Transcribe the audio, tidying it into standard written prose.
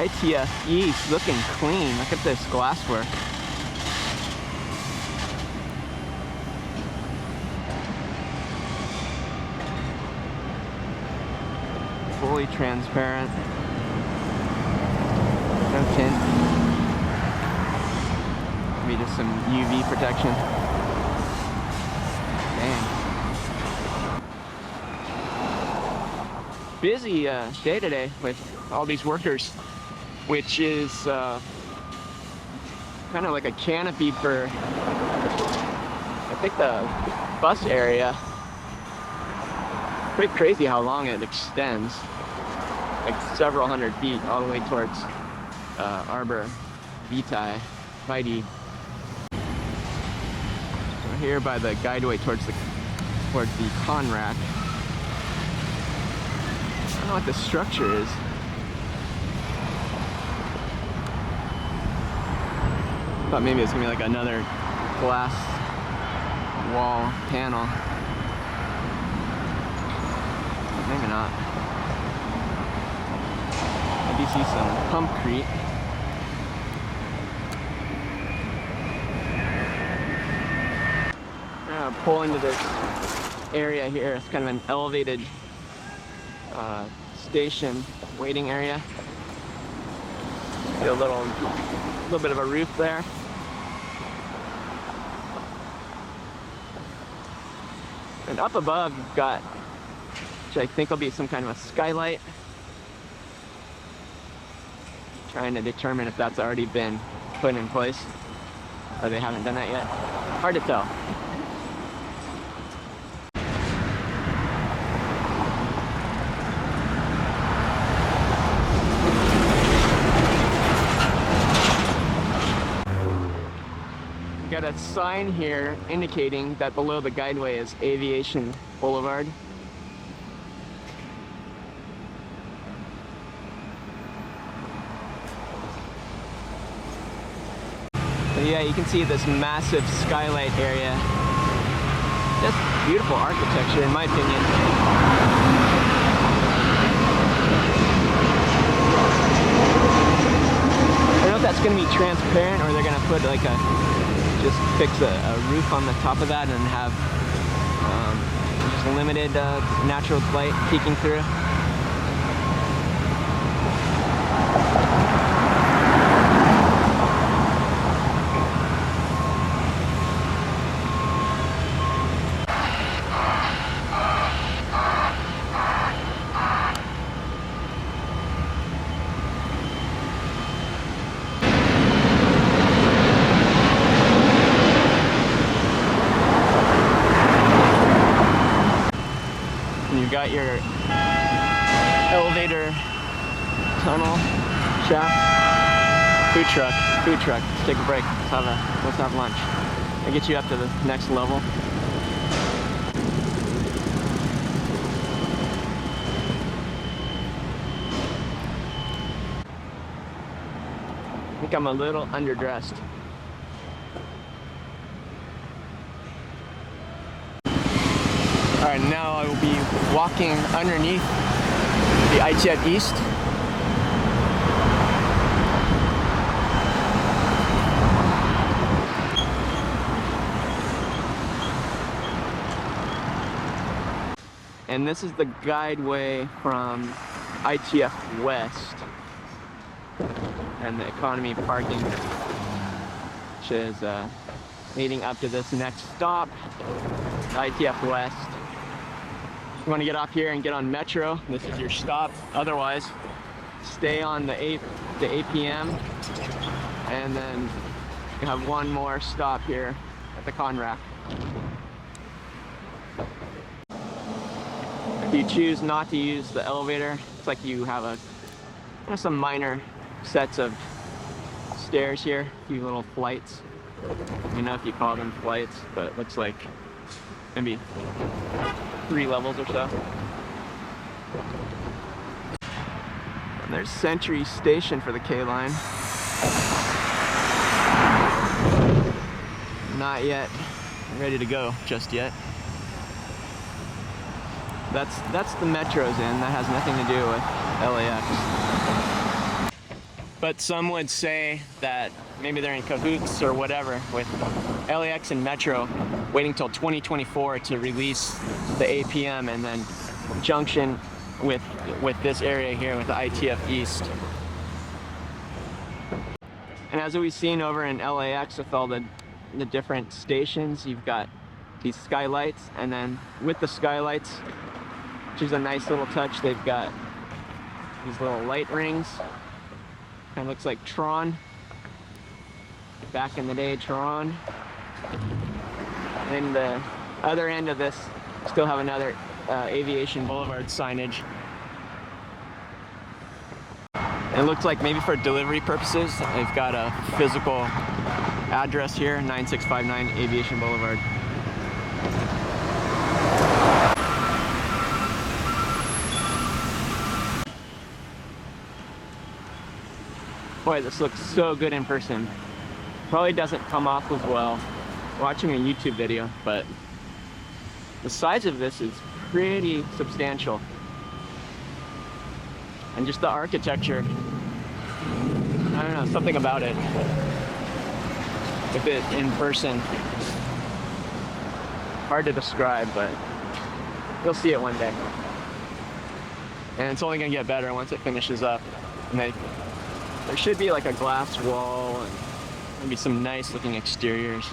ITF East looking clean. Look at this glassware. Fully transparent. No tint. Maybe just some UV protection. Dang. Busy day today with all these workers, which is kind of like a canopy for, I think, the bus area. Pretty crazy how long it extends, like several hundred feet all the way towards Arbor Vitae. So here by the guideway towards the con rack. I don't know what the structure is. Thought maybe it's gonna be like another glass wall panel. Maybe not. I do see some pumpcrete. Pull into this area here. It's kind of an elevated station waiting area. See a little bit of a roof there. And up above you've got, which I think will be some kind of a skylight. Trying to determine if that's already been put in place, or they haven't done that yet. Hard to tell. Got a sign here indicating that below the guideway is Aviation Blvd. So yeah, you can see this massive skylight area. Just beautiful architecture in my opinion. I don't know if that's going to be transparent or they're going to put like just fix a roof on the top of that and have just limited natural light peeking through. You've got your elevator, tunnel, shaft, food truck. Let's take a break. Let's have lunch. I'll get you up to the next level. I think I'm a little underdressed. Alright, now I will be walking underneath the ITF East. And this is the guideway from ITF West and the economy parking, which is leading up to this next stop, ITF West. If you want to get off here and get on Metro, this is your stop. Otherwise, stay on the APM, and then you have one more stop here at the con rack. If you choose not to use the elevator, it's like you have some minor sets of stairs here, a few little flights. You know if you call them flights, but it looks like maybe 3 levels or so. And there's Century Station for the K line. Not yet ready to go just yet. That's the Metro's in. That has nothing to do with LAX. But some would say that maybe they're in cahoots or whatever with LAX and Metro, waiting till 2024 to release the APM and then junction with this area here with the ITF East. And as we've seen over in LAX with all the different stations, you've got these skylights, and then with the skylights, which is a nice little touch, they've got these little light rings. Kind of looks like Tron. Back in the day, Tron. And the other end of this still have another Aviation Boulevard signage. And it looks like maybe for delivery purposes, they've got a physical address here, 9659 Aviation Boulevard. Boy, this looks so good in person. Probably doesn't come off as well watching a YouTube video, but the size of this is pretty substantial. And just the architecture, I don't know, something about it. With it in person, hard to describe, but you'll see it one day. And it's only gonna get better once it finishes up. And there should be like a glass wall and maybe some nice looking exteriors.